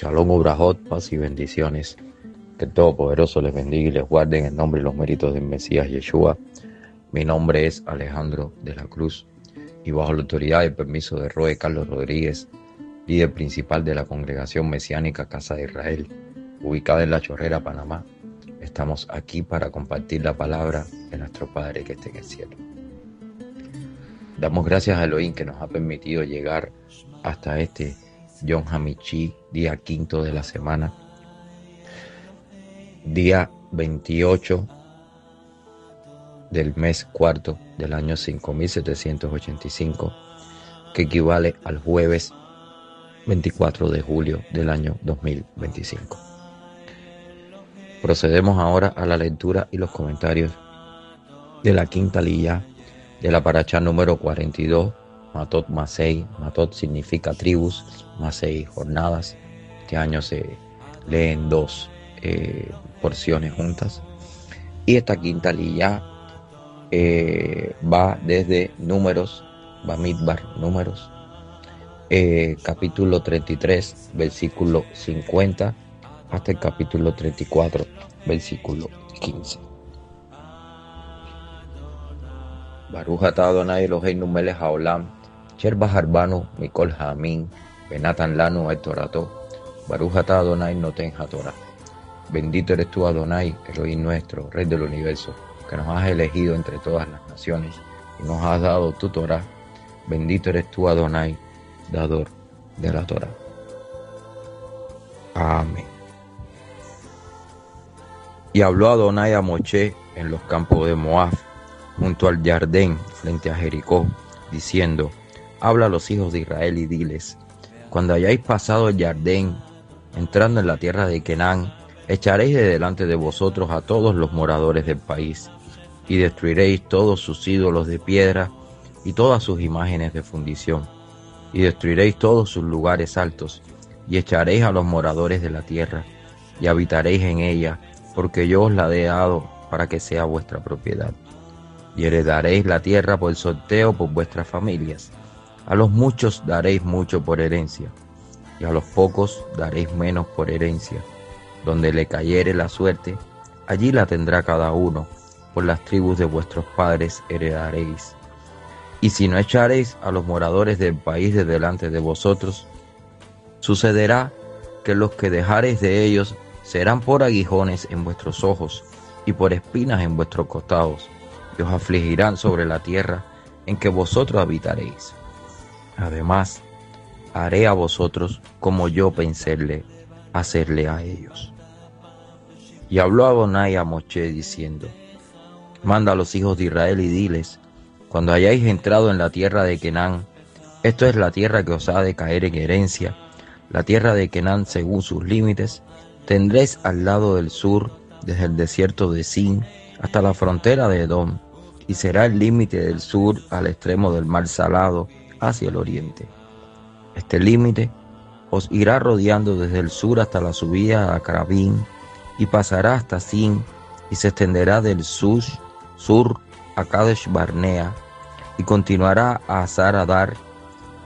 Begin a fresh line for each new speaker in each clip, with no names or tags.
Shalom, Ubrajot, paz y bendiciones. Que el Todopoderoso les bendiga y les guarde en el nombre y los méritos del Mesías Yeshua. Mi nombre es Alejandro de la Cruz y bajo la autoridad y permiso de Roe Carlos Rodríguez, líder principal de la Congregación Mesiánica Casa de Israel, ubicada en La Chorrera, Panamá, estamos aquí para compartir la palabra de nuestro Padre que está en el cielo. Damos gracias a Elohim que nos ha permitido llegar hasta este Yom Hamishi, día quinto de la semana, día 28 del mes cuarto del año 5785, que equivale al jueves 24 de julio del año 2025. Procedemos ahora a la lectura y los comentarios de la quinta liyá de la parashá número 42, Matot Masei. Matot significa tribus, Masei jornadas. Este año se leen dos porciones juntas. Y esta quinta liyá va desde Números, Bamidbar, Números, capítulo 33, versículo 50, hasta el capítulo 34, versículo 15. Baruch atah Adonai Eloheinu melech haolam, asher baharbanu mikol ha'amim, venatan lanu et torato. Baruch atah Adonai noten haTorah. Bendito eres tú, Adonai, Elohim nuestro, Rey del universo, que nos has elegido entre todas las naciones y nos has dado tu Torah. Bendito eres tú, Adonai, dador de la Torah. Amén. Y habló Adonai a Moshe en los campos de Moab, junto al Jardén, frente a Jericó, diciendo: habla a los hijos de Israel y diles: cuando hayáis pasado el Jardén, entrando en la tierra de Canaán, echaréis de delante de vosotros a todos los moradores del país, y destruiréis todos sus ídolos de piedra y todas sus imágenes de fundición, y destruiréis todos sus lugares altos, y echaréis a los moradores de la tierra, y habitaréis en ella, porque yo os la he dado para que sea vuestra propiedad. Y heredaréis la tierra por sorteo por vuestras familias. A los muchos daréis mucho por herencia, y a los pocos daréis menos por herencia. Donde le cayere la suerte, allí la tendrá cada uno, por las tribus de vuestros padres heredaréis. Y si no echaréis a los moradores del país de delante de vosotros, sucederá que los que dejareis de ellos serán por aguijones en vuestros ojos, y por espinas en vuestros costados, y os afligirán sobre la tierra en que vosotros habitaréis. Además, haré a vosotros como yo pensé hacerle a ellos. Y habló Adonai a Moshe diciendo: manda a los hijos de Israel y diles: cuando hayáis entrado en la tierra de Canaán, esto es la tierra que os ha de caer en herencia, la tierra de Canaán según sus límites, tendréis al lado del sur, desde el desierto de Sin hasta la frontera de Edom, y será el límite del sur al extremo del mar Salado hacia el oriente. Este límite os irá rodeando desde el sur hasta la subida a Carabín, y pasará hasta Sin, y se extenderá del sur a Kadesh Barnea, y continuará a Hazar Adar,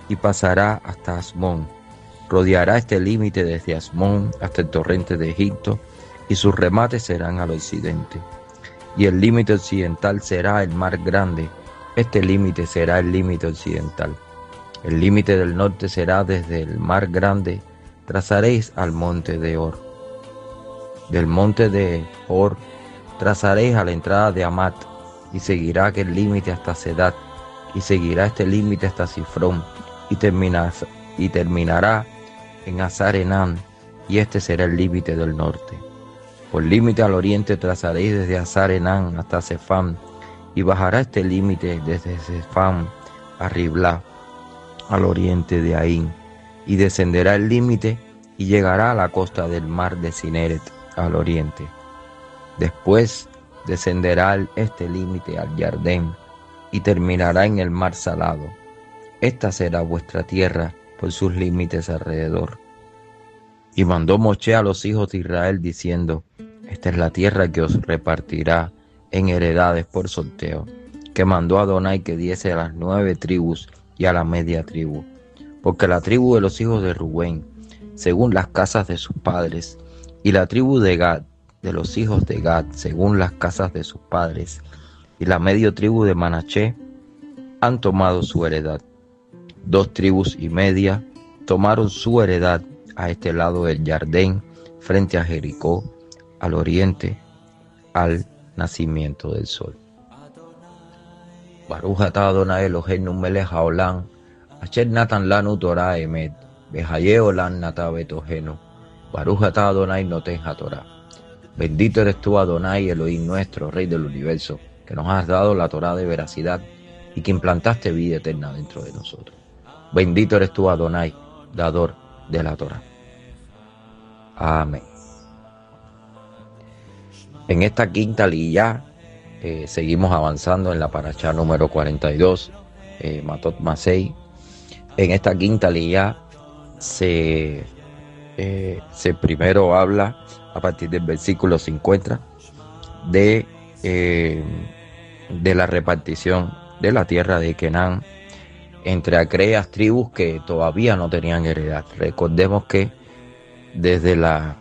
y pasará hasta Asmón. Rodeará este límite desde Asmón hasta el torrente de Egipto, y sus remates serán al occidente. Y el límite occidental será el mar grande. Este límite será el límite occidental. El límite del norte será desde el mar grande, trazaréis al monte de Hor. Del monte de Hor trazaréis a la entrada de Amat, y seguirá aquel límite hasta Sedad, y seguirá este límite hasta Sifrón, y terminará en Hazar Enán, y este será el límite del norte. Por límite al oriente trazaréis desde Hazar Enán hasta Sefam, y bajará este límite desde Sefam a Riblá, al oriente de Aín, y descenderá el límite y llegará a la costa del mar de Cineret, al oriente. Después descenderá este límite al Jardén, y terminará en el mar Salado. Esta será vuestra tierra por sus límites alrededor. Y mandó Moshe a los hijos de Israel diciendo: esta es la tierra que os repartirá en heredades por sorteo, que mandó Adonai que diese a las 9 tribus y a la media tribu, porque la tribu de los hijos de Rubén según las casas de sus padres, y la tribu de Gad, de los hijos de Gad, según las casas de sus padres, y la medio tribu de Manasés han tomado su heredad. 2,5 tribus tomaron su heredad a este lado del Jardín, frente a Jericó, al oriente, al nacimiento del sol. Baruch atah Adonai Eloheinu melech haolam, asher natan lanu Torah emet, behaye olam nata betohenu. Baruch atah Adonai noten haTorah. Bendito eres tú, Adonai, Elohim nuestro, Rey del universo, que nos has dado la Torah de veracidad y que implantaste vida eterna dentro de nosotros. Bendito eres tú, Adonai, dador de la Torah. Amén. En esta quinta liyá seguimos avanzando en la parashá número 42, Matot Masei. En esta quinta liyá se primero habla a partir del versículo 50 de la repartición de la tierra de Canaán entre aquellas tribus que todavía no tenían heredad. Recordemos que desde la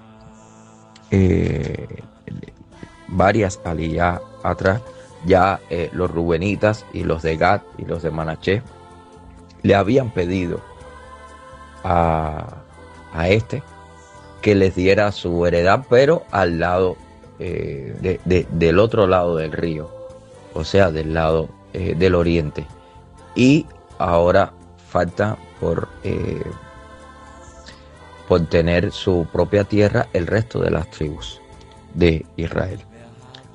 varias aliyá atrás, ya los rubenitas y los de Gad y los de Manasés le habían pedido a este que les diera su heredad, pero al lado del otro lado del río, o sea, del lado del oriente. Y ahora falta por tener su propia tierra el resto de las tribus de Israel,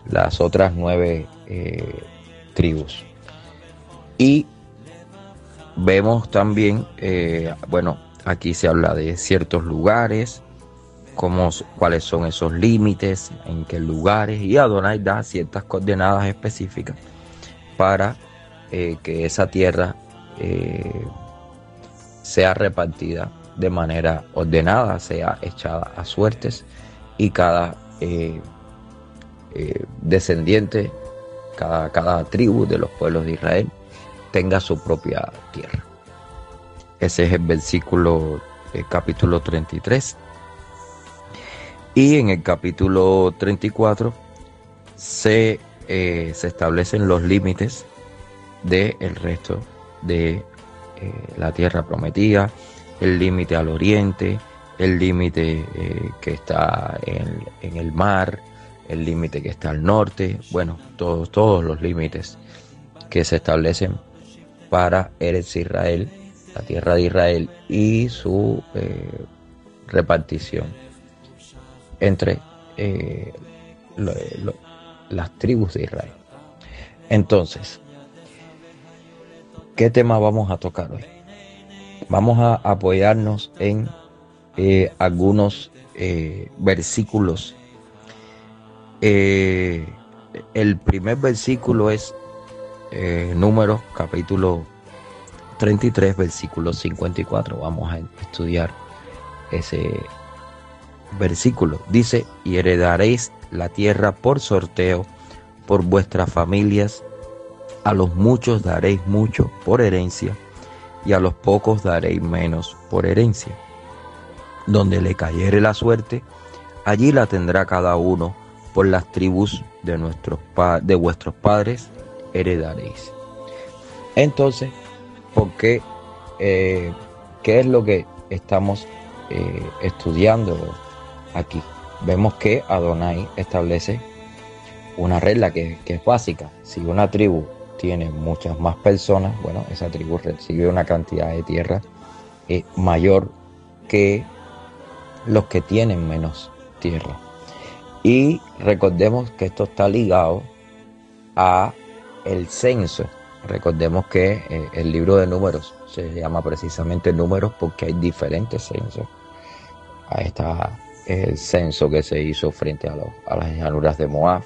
las otras 9 tribus. Y vemos también, aquí se habla de ciertos lugares, cuáles son esos límites, en qué lugares, y Adonai da ciertas coordenadas específicas para que esa tierra sea repartida de manera ordenada, sea echada a suertes, y cada descendiente, cada tribu de los pueblos de Israel tenga su propia tierra. Ese es el versículo capítulo 33. Y en el capítulo 34 se establecen los límites del resto de la tierra prometida, el límite al oriente, el límite que está en el mar, el límite que está al norte, todos los límites que se establecen para Eretz Israel, la tierra de Israel, y su repartición entre las tribus de Israel. Entonces, ¿qué tema vamos a tocar hoy? Vamos a apoyarnos en algunos versículos. El primer versículo es Números capítulo 33, versículo 54. Vamos a estudiar ese versículo. Dice: y heredaréis la tierra por sorteo por vuestras familias, a los muchos daréis mucho por herencia, y a los pocos daréis menos por herencia. Donde le cayere la suerte, allí la tendrá cada uno. Por las tribus de vuestros padres heredaréis. Entonces, ¿por qué? ¿Qué es lo que estamos estudiando aquí? Vemos que Adonai establece una regla que es básica. Si una tribu tiene muchas más personas, esa tribu recibe una cantidad de tierra mayor que los que tienen menos tierra. Y recordemos que esto está ligado a el censo. Recordemos que el libro de Números se llama precisamente Números porque hay diferentes censos. Ahí está el censo que se hizo frente a las llanuras de Moab,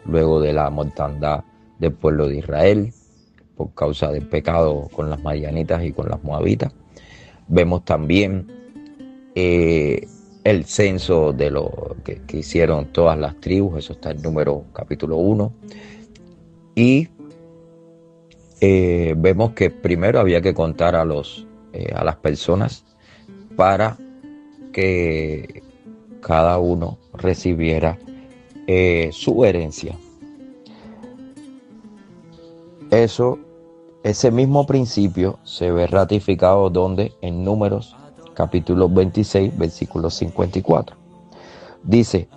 luego de la mortandad del pueblo de Israel por causa del pecado con las madianitas y con las moabitas. Vemos también el censo de lo que hicieron todas las tribus, eso está en Números capítulo 1. Y vemos que primero había que contar a las personas para que cada uno recibiera su herencia. Ese mismo principio se ve ratificado donde en Números capítulo 26, versículo 54. Dice,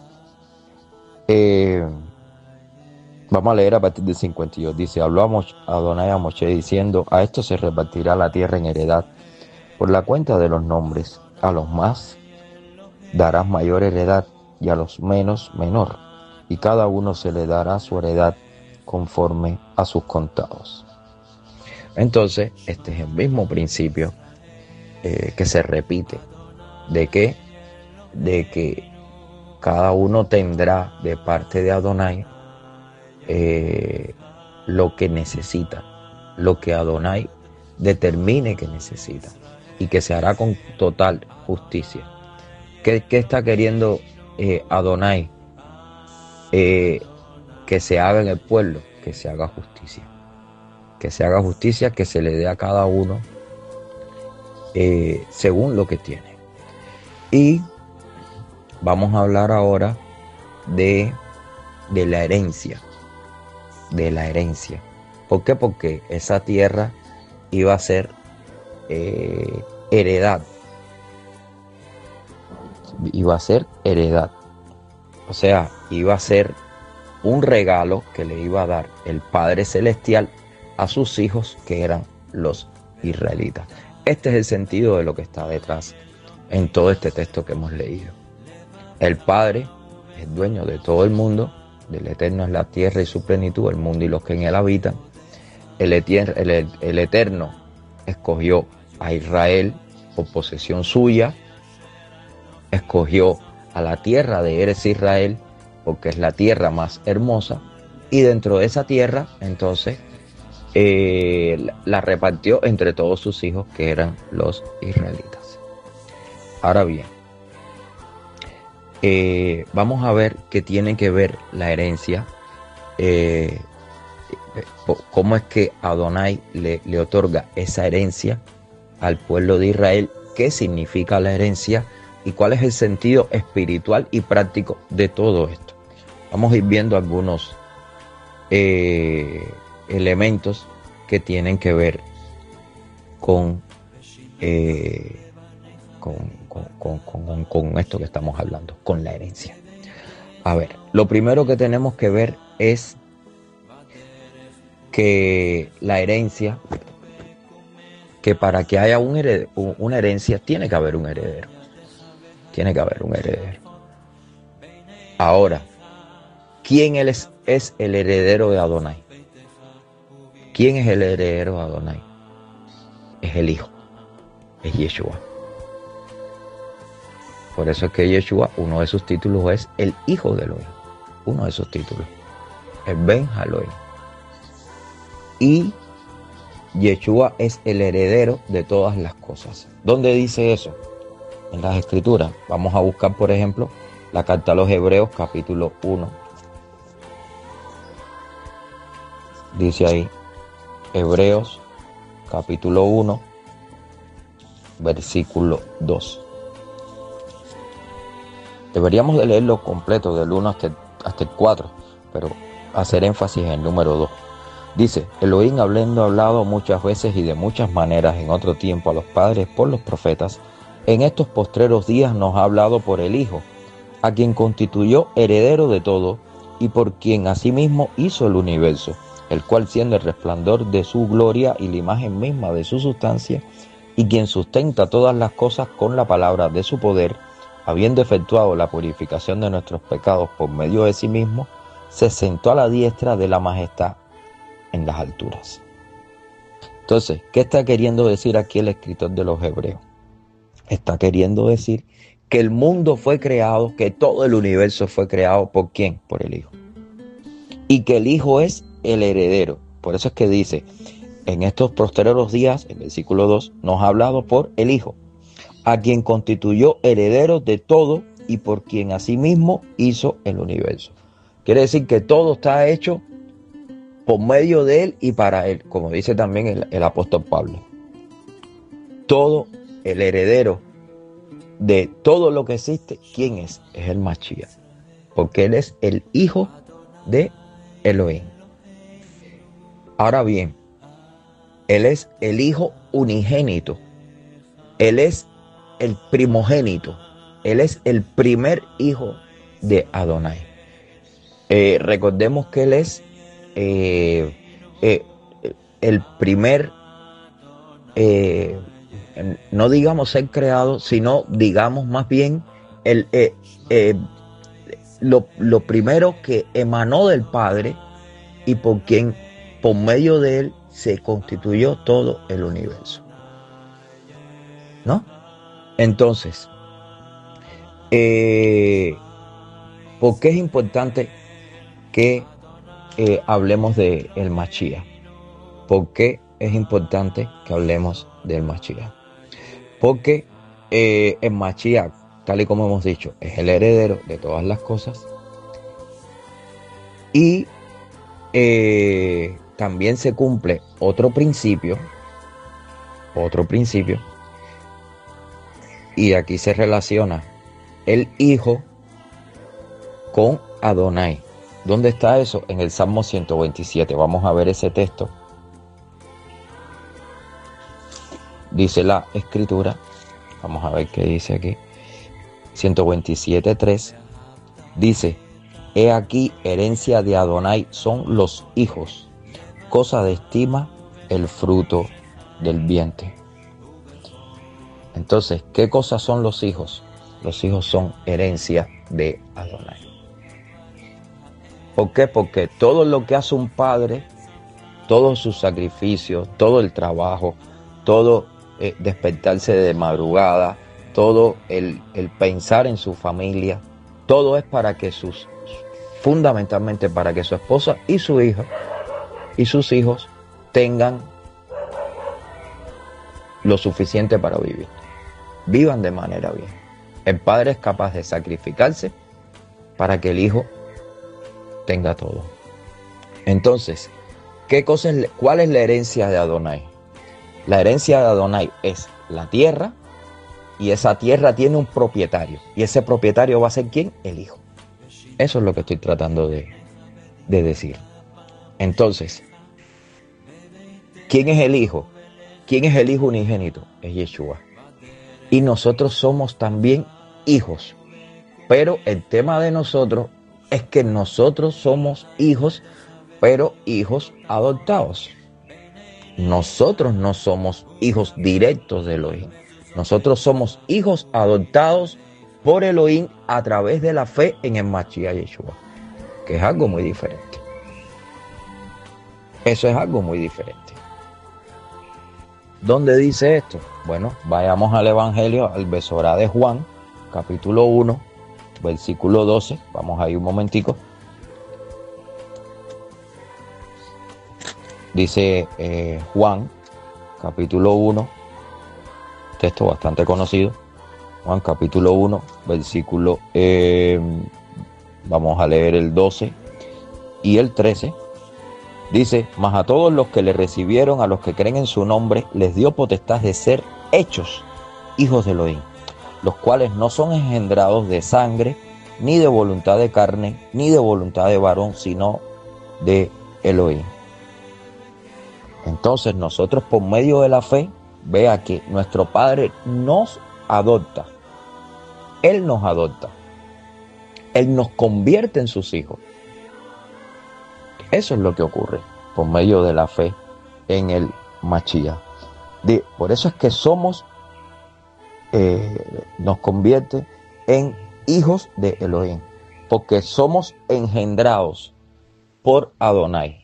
vamos a leer a partir del 52. Dice, habló Adonai a Moshe diciendo, a esto se repartirá la tierra en heredad por la cuenta de los nombres. A los más darás mayor heredad y a los menos menor, y cada uno se le dará su heredad conforme a sus contados. Entonces, este es el mismo principio que se repite, de que cada uno tendrá de parte de Adonai lo que necesita, lo que Adonai determine que necesita, y que se hará con total justicia. ¿Qué está queriendo Adonai? Que se haga en el pueblo, que se haga justicia. Que se haga justicia, que se le dé a cada uno según lo que tiene. Y vamos a hablar ahora de la herencia. De la herencia. ¿Por qué? Porque esa tierra iba a ser heredad. Iba a ser heredad. O sea, iba a ser un regalo que le iba a dar el Padre Celestial a sus hijos, que eran los israelitas. Este es el sentido de lo que está detrás en todo este texto que hemos leído. El Padre es dueño de todo el mundo, del Eterno es la tierra y su plenitud, el mundo y los que en él habitan. El Eterno escogió a Israel por posesión suya, escogió a la tierra de Eretz Israel porque es la tierra más hermosa, y dentro de esa tierra entonces la repartió entre todos sus hijos, que eran los israelitas. Ahora bien, vamos a ver qué tiene que ver la herencia, cómo es que Adonai le otorga esa herencia al pueblo de Israel, qué significa la herencia y cuál es el sentido espiritual y práctico de todo esto. Vamos a ir viendo algunos elementos que tienen que ver con esto que estamos hablando, con la herencia. A ver, lo primero que tenemos que ver es que la herencia, que para que haya una herencia tiene que haber un heredero. Tiene que haber un heredero. Ahora, ¿quién es el heredero de Adonai? ¿Quién es el heredero de Adonai? Es el Hijo, es Yeshua. Por eso es que Yeshua, uno de sus títulos es el Hijo de Elohim. Uno de sus títulos es Ben Elohim. Y Yeshua es el heredero de todas las cosas. ¿Dónde dice eso? En las Escrituras. Vamos a buscar, por ejemplo, la carta a los Hebreos, capítulo 1. Dice ahí, Hebreos, capítulo 1, versículo 2. Deberíamos de leerlo completo, del 1 hasta el 4, pero hacer énfasis en el número 2. Dice, Elohim habiendo hablado muchas veces y de muchas maneras en otro tiempo a los padres por los profetas, en estos postreros días nos ha hablado por el Hijo, a quien constituyó heredero de todo y por quien asimismo hizo el universo, el cual siendo el resplandor de su gloria y la imagen misma de su sustancia, y quien sustenta todas las cosas con la palabra de su poder, habiendo efectuado la purificación de nuestros pecados por medio de sí mismo, se sentó a la diestra de la majestad en las alturas. Entonces, ¿qué está queriendo decir aquí el escritor de los Hebreos? Está queriendo decir que el mundo fue creado, que todo el universo fue creado, ¿por quién? Por el Hijo. Y que el Hijo es el heredero. Por eso es que dice, en estos postreros días, el versículo 2, nos ha hablado por el Hijo, a quien constituyó heredero de todo y por quien asimismo hizo el universo. Quiere decir que todo está hecho por medio de él y para él, como dice también el apóstol Pablo. Todo el heredero de todo lo que existe, ¿quién es? Es el Mashiach, porque él es el hijo de Elohim. Ahora bien, él es el hijo unigénito, él es el primogénito, él es el primer hijo de Adonai. Recordemos que él es el primer, no digamos ser creado, sino digamos más bien lo primero que emanó del Padre y por medio de él se constituyó todo el universo, ¿no? Entonces, ¿por qué es importante que hablemos de el Mashiach? ¿Por qué es importante que hablemos del Mashiach? Porque el Mashiach, tal y como hemos dicho, es el heredero de todas las cosas. Y también se cumple otro principio, y aquí se relaciona el hijo con Adonai. ¿Dónde está eso? En el Salmo 127. Vamos a ver ese texto. Dice la escritura, vamos a ver qué dice aquí, 127:3, dice: he aquí, herencia de Adonai son los hijos, cosa de estima el fruto del vientre. Entonces, ¿qué cosas son los hijos? Los hijos son herencia de Adonai. ¿Por qué? Porque todo lo que hace un padre, todos sus sacrificios, todo el trabajo, todo despertarse de madrugada, todo el pensar en su familia, todo es para que fundamentalmente para que su esposa y su hija y sus hijos tengan lo suficiente para vivir, vivan de manera bien. El padre es capaz de sacrificarse para que el hijo tenga todo. Entonces, ¿cuál es la herencia de Adonai? La herencia de Adonai es la tierra, y esa tierra tiene un propietario, y ese propietario va a ser ¿quién? El hijo. Eso es lo que estoy tratando de decir. Entonces, ¿quién es el hijo? ¿Quién es el hijo unigénito? Es Yeshua. Y nosotros somos también hijos. Pero el tema de nosotros es que nosotros somos hijos, pero hijos adoptados. Nosotros no somos hijos directos de Elohim. Nosotros somos hijos adoptados por Elohim a través de la fe en el Mashiach Yeshua, que es algo muy diferente. Eso es algo muy diferente. ¿Dónde dice esto? Bueno, vayamos al Evangelio, al Besorá de Juan, capítulo 1, versículo 12. Vamos ahí un momentico. Dice Juan, capítulo 1, texto bastante conocido. Juan, capítulo 1, versículo, vamos a leer el 12 y el 13. Dice: mas a todos los que le recibieron, a los que creen en su nombre, les dio potestad de ser hechos hijos de Elohim, los cuales no son engendrados de sangre, ni de voluntad de carne, ni de voluntad de varón, sino de Elohim. Entonces nosotros, por medio de la fe, vea que nuestro Padre nos adopta. Él nos adopta. Él nos convierte en sus hijos. Eso es lo que ocurre por medio de la fe en el Mashiach. Por eso es que nos convierte en hijos de Elohim, porque somos engendrados por Adonai,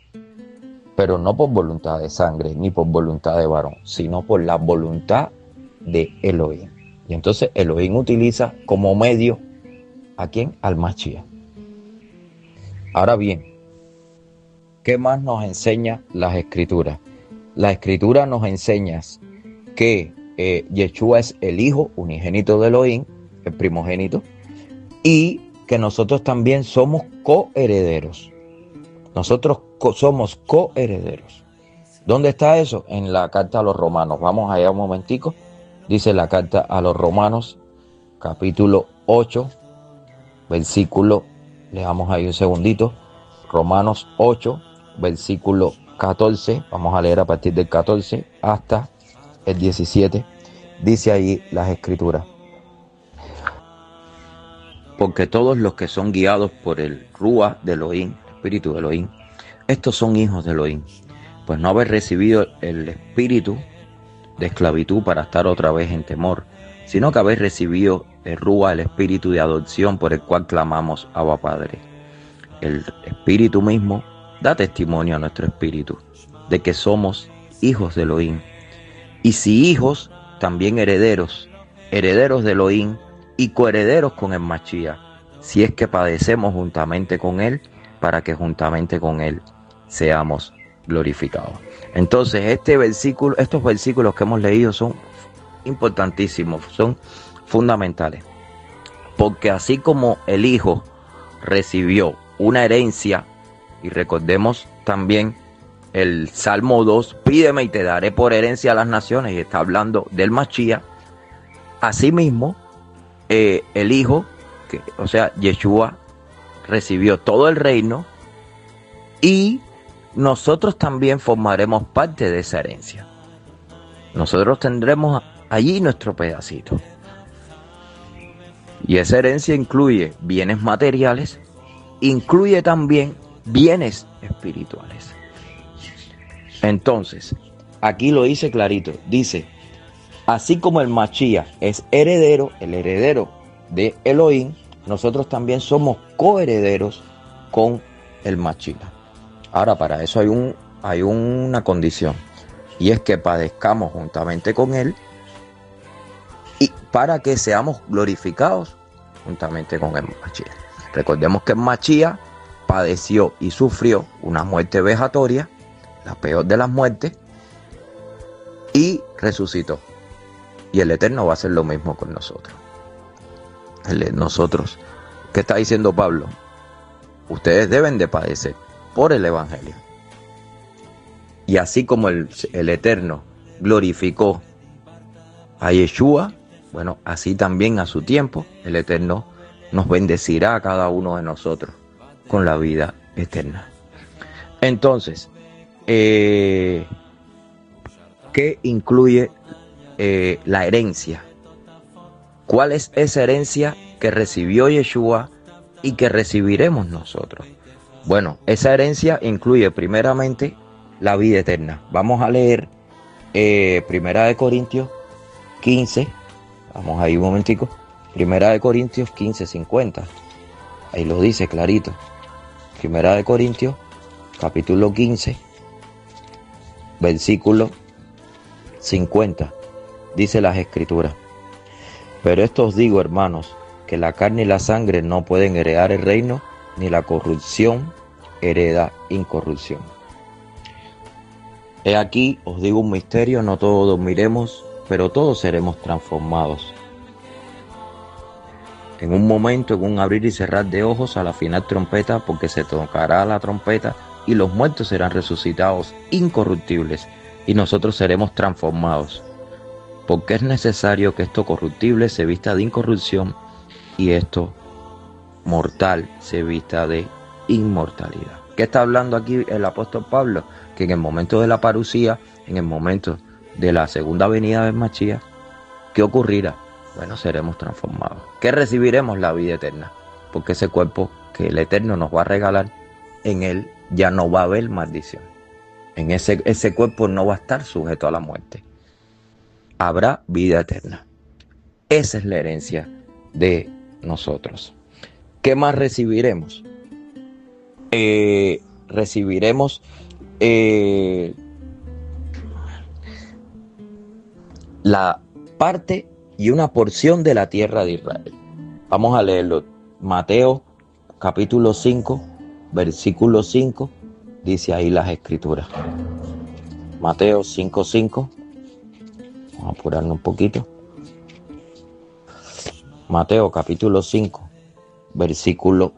pero no por voluntad de sangre ni por voluntad de varón, sino por la voluntad de Elohim. Y entonces Elohim utiliza como medio ¿a quién? Al Mashiach. Ahora bien, ¿qué más nos enseña las Escrituras? La Escritura nos enseña que Yeshua es el Hijo unigénito de Elohim, el primogénito, y que nosotros también somos coherederos. Nosotros somos coherederos. ¿Dónde está eso? En la carta a los romanos. Vamos allá un momentico. Dice la carta a los romanos, capítulo 8, versículo, le damos ahí un segundito, Romanos 8, versículo 14, vamos a leer a partir del 14 hasta el 17, dice ahí las escrituras. Porque todos los que son guiados por el Ruach de Elohim, espíritu de Elohim, estos son hijos de Elohim, pues no habéis recibido el espíritu de esclavitud para estar otra vez en temor, sino que habéis recibido el Ruach, el espíritu de adopción por el cual clamamos Abba Padre. El espíritu mismo da testimonio a nuestro espíritu de que somos hijos de Elohim. Y si hijos, también herederos, herederos de Elohim y coherederos con el Mashiach, si es que padecemos juntamente con él, para que juntamente con él seamos glorificados. Entonces, estos versículos que hemos leído son importantísimos, son fundamentales, porque así como el Hijo recibió una herencia, y recordemos también el Salmo 2, pídeme y te daré por herencia a las naciones, y está hablando del Mashiach. Asimismo, el Hijo, o sea, Yeshua, recibió todo el reino, y nosotros también formaremos parte de esa herencia. Nosotros tendremos allí nuestro pedacito. Y esa herencia incluye bienes materiales, incluye también bienes espirituales. Entonces, aquí lo dice clarito, dice, así como el Mashiach es heredero, el heredero de Elohim, nosotros también somos coherederos con el Mashiach. Ahora, para eso hay una condición, y es que padezcamos juntamente con él, y para que seamos glorificados juntamente con el Mashiach. Recordemos que el Mashiach padeció y sufrió una muerte vejatoria, la peor de las muertes, y resucitó. Y el Eterno va a hacer lo mismo con nosotros. Nosotros, ¿qué está diciendo Pablo? Ustedes deben de padecer por el Evangelio. Y así como el Eterno glorificó a Yeshua, bueno, así también a su tiempo el Eterno nos bendecirá a cada uno de nosotros con la vida eterna. Entonces, ¿qué incluye la herencia? ¿Cuál es esa herencia que recibió Yeshua y que recibiremos nosotros? Bueno, esa herencia incluye primeramente la vida eterna. Vamos a leer Primera de Corintios 15, vamos ahí un momentico, Primera de Corintios 15, 50, ahí lo dice clarito. Primera de Corintios, capítulo 15, versículo 50, dice las escrituras: pero esto os digo, hermanos, que la carne y la sangre no pueden heredar el reino, ni la corrupción hereda incorrupción. He aquí, os digo un misterio, no todos dormiremos, pero todos seremos transformados. En un momento, en un abrir y cerrar de ojos, a la final trompeta, porque se tocará la trompeta, y los muertos serán resucitados incorruptibles, y nosotros seremos transformados. Porque es necesario que esto corruptible se vista de incorrupción, y esto mortal se vista de inmortalidad. ¿Qué está hablando aquí el apóstol Pablo? Que en el momento de la parusía, en el momento de la segunda venida del Mashiach, ¿qué ocurrirá? Bueno, seremos transformados. ¿Qué recibiremos? La vida eterna. Porque ese cuerpo que el Eterno nos va a regalar, en él ya no va a haber maldición. En ese cuerpo no va a estar sujeto a la muerte. Habrá vida eterna. Esa es la herencia de nosotros. ¿Qué más recibiremos? Recibiremos la parte y una porción de la tierra de Israel. Vamos a leerlo. Mateo capítulo 5, versículo 5, dice ahí las escrituras. Mateo 5:5. Vamos a apurarnos un poquito. Mateo capítulo 5, versículo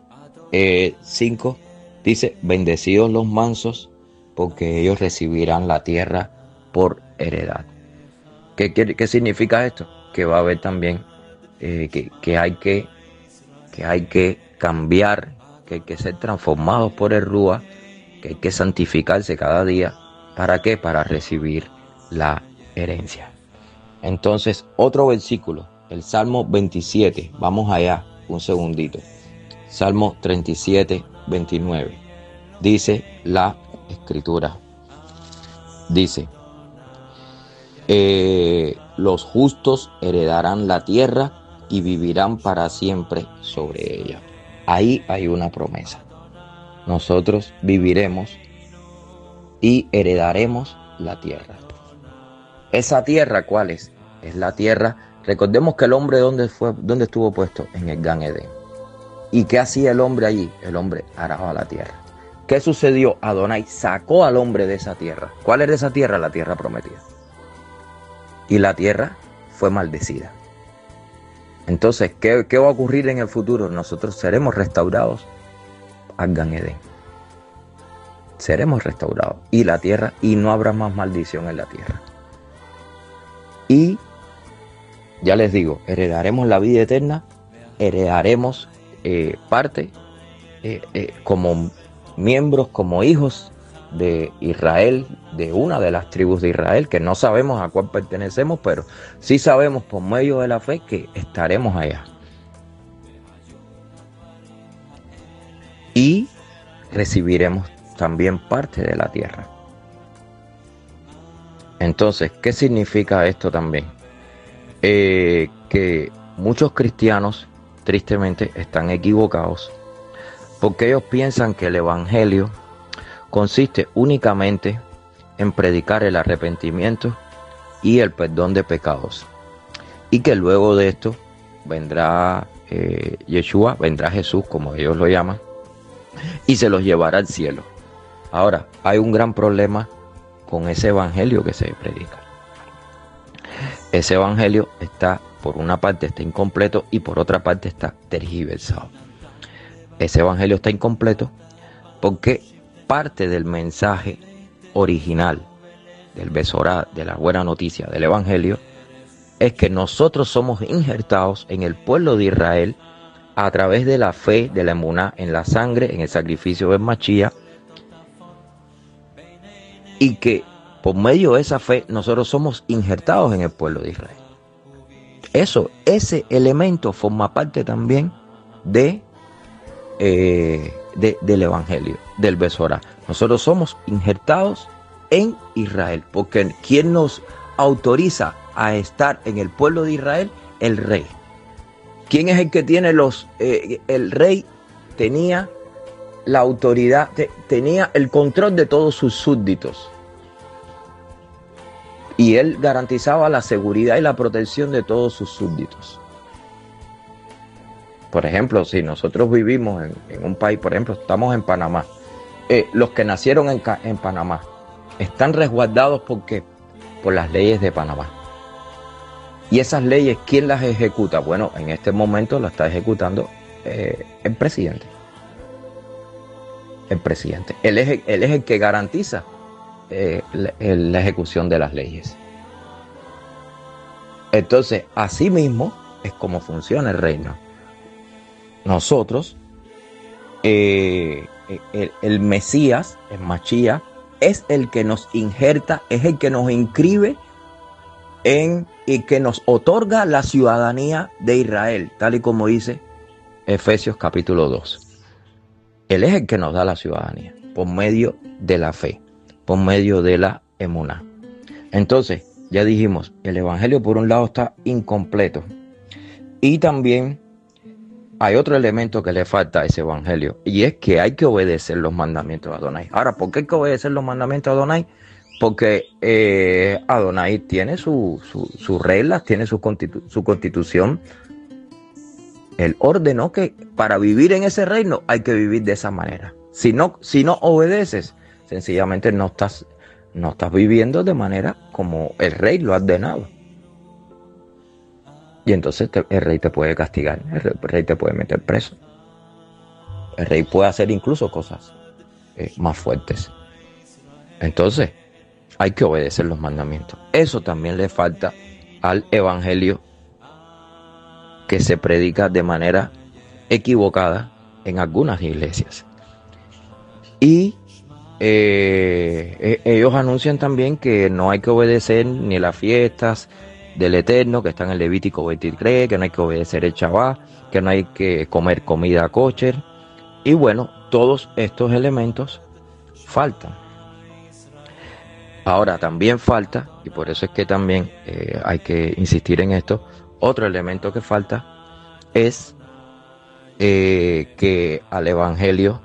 5, dice: bendecidos los mansos, porque ellos recibirán la tierra por heredad. ¿Qué significa esto? Que va a haber también que hay que cambiar, que hay que ser transformados por el Rúa, que hay que santificarse cada día. ¿Para qué? Para recibir la herencia. Entonces, otro versículo, el Salmo 27, vamos allá, un segundito. Salmo 37, 29. Dice la Escritura. Dice, los justos heredarán la tierra y vivirán para siempre sobre ella. Ahí hay una promesa. Nosotros viviremos y heredaremos la tierra. ¿Esa tierra cuál es? Es la tierra. Recordemos que el hombre, ¿dónde estuvo puesto? En el Gan Edén. ¿Y qué hacía el hombre allí? El hombre araba la tierra. ¿Qué sucedió? Adonai sacó al hombre de esa tierra. ¿Cuál era esa tierra? La tierra prometida. Y la tierra fue maldecida. Entonces, ¿qué va a ocurrir en el futuro? Nosotros seremos restaurados al Gan Edén. Seremos restaurados. Y la tierra, y no habrá más maldición en la tierra. Y ya les digo, heredaremos la vida eterna, heredaremos parte como miembros, como hijos de Israel, de una de las tribus de Israel, que no sabemos a cuál pertenecemos, pero sí sabemos por medio de la fe que estaremos allá. Y recibiremos también parte de la tierra. Entonces, ¿qué significa esto también? Que muchos cristianos, tristemente, están equivocados porque ellos piensan que el evangelio consiste únicamente en predicar el arrepentimiento y el perdón de pecados, y que luego de esto vendrá Yeshua, vendrá Jesús, como ellos lo llaman, y se los llevará al cielo. Ahora, hay un gran problema con ese evangelio que se predica. Ese evangelio está, por una parte está incompleto y por otra parte está tergiversado. Ese evangelio está incompleto porque parte del mensaje original del Besorá, de la buena noticia del evangelio, es que nosotros somos injertados en el pueblo de Israel a través de la fe, de la emuná, en la sangre, en el sacrificio del Mashiach, y que por medio de esa fe nosotros somos injertados en el pueblo de Israel. Ese elemento forma parte también del evangelio, del Besorá. Nosotros somos injertados en Israel, porque ¿quién nos autoriza a estar en el pueblo de Israel? El rey. ¿Quién es el que tiene el rey tenía la autoridad, tenía el control de todos sus súbditos? Y él garantizaba la seguridad y la protección de todos sus súbditos. Por ejemplo, si nosotros vivimos en un país, por ejemplo, estamos en Panamá, los que nacieron en Panamá están resguardados ¿por qué? Por las leyes de Panamá. Y esas leyes, ¿quién las ejecuta? Bueno, en este momento las está ejecutando el presidente. El presidente. Él es el que garantiza la ejecución de las leyes. Entonces, así mismo es como funciona el reino. Nosotros, el Mesías, el Mashiach, es el que nos injerta, es el que nos inscribe y que nos otorga la ciudadanía de Israel, tal y como dice Efesios capítulo 2. Él es el que nos da la ciudadanía, por medio de la fe, por medio de la emuná. Entonces, ya dijimos, el evangelio por un lado está incompleto. Y también hay otro elemento que le falta a ese evangelio, y es que hay que obedecer los mandamientos de Adonai. Ahora, ¿por qué hay que obedecer los mandamientos de Adonai? Porque Adonai tiene sus reglas, tiene su constitución. Él ordenó que para vivir en ese reino hay que vivir de esa manera. Si no obedeces, sencillamente no estás viviendo de manera como el rey lo ha ordenado. Y entonces el rey te puede castigar, el rey te puede meter preso. El rey puede hacer incluso cosas más fuertes. Entonces, hay que obedecer los mandamientos. Eso también le falta al evangelio que que se predica de manera equivocada en algunas iglesias. Y ellos anuncian también que no hay que obedecer ni las fiestas del Eterno, que están en Levítico 23, que no hay que obedecer el Shabbat, que no hay que comer comida kosher. Y bueno, todos estos elementos faltan. Ahora también falta, y por eso es que también hay que insistir en esto, otro elemento que falta es que al Evangelio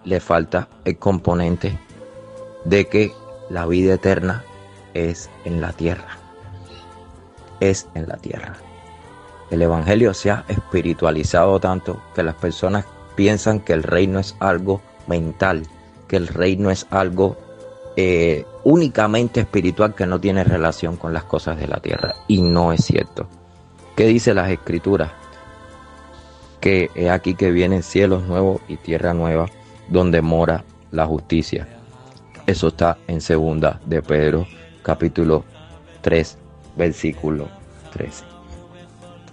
le falta el componente de que la vida eterna es en la tierra. Es en la tierra. El Evangelio se ha espiritualizado tanto que las personas piensan que el reino es algo mental, que el reino es algo únicamente espiritual que no tiene relación con las cosas de la tierra. Y no es cierto. ¿Qué dice las Escrituras? Que he aquí que vienen cielos nuevos y tierra nueva, donde mora la justicia. Eso está en 2 de Pedro, capítulo 3, versículo 13.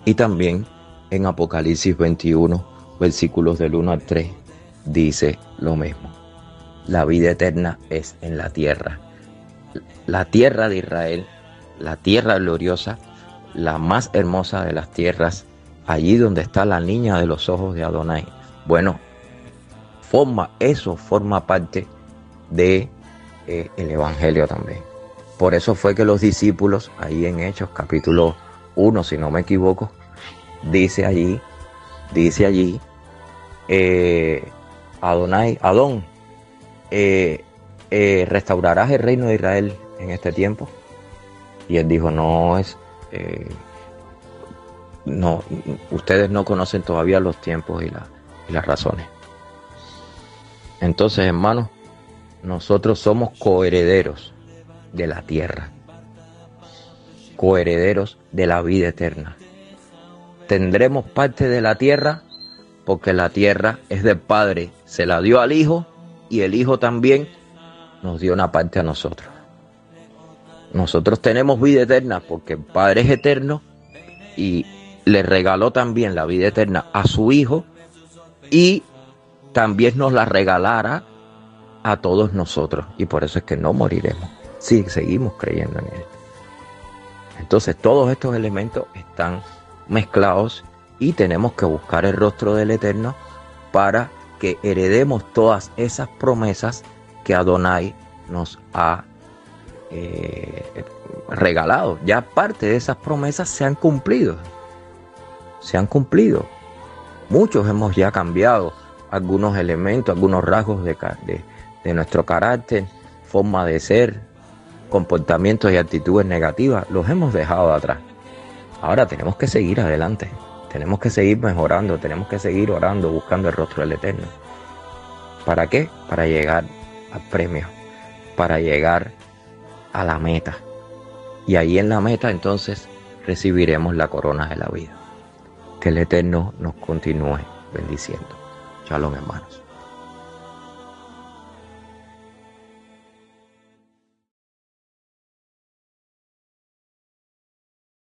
Y también en Apocalipsis 21, versículos del 1 al 3, dice lo mismo. La vida eterna es en la tierra. La tierra de Israel, la tierra gloriosa, la más hermosa de las tierras, allí donde está la niña de los ojos de Adonai. Bueno, forma parte de el Evangelio también. Por eso fue que los discípulos, ahí en Hechos capítulo 1, si no me equivoco, dice allí, Adón, ¿restaurarás el reino de Israel en este tiempo? Y él dijo, no, ustedes no conocen todavía los tiempos y las razones. Entonces, hermanos, nosotros somos coherederos de la tierra, coherederos de la vida eterna. Tendremos parte de la tierra porque la tierra es del Padre, se la dio al Hijo y el Hijo también nos dio una parte a nosotros. Nosotros tenemos vida eterna porque el Padre es eterno y le regaló también la vida eterna a su Hijo y también nos la regalará a todos nosotros. Y por eso es que no moriremos. Sí, seguimos creyendo en Él. Entonces todos estos elementos están mezclados y tenemos que buscar el rostro del Eterno para que heredemos todas esas promesas que Adonai nos ha regalado. Ya parte de esas promesas se han cumplido. Muchos hemos ya cambiado algunos elementos, algunos rasgos de nuestro carácter, forma de ser, comportamientos y actitudes negativas, los hemos dejado atrás. Ahora tenemos que seguir adelante, tenemos que seguir mejorando, tenemos que seguir orando, buscando el rostro del Eterno. ¿Para qué? Para llegar al premio, para llegar a la meta. Y ahí en la meta entonces recibiremos la corona de la vida. Que el Eterno nos continúe bendiciendo. Shalom, hermanos.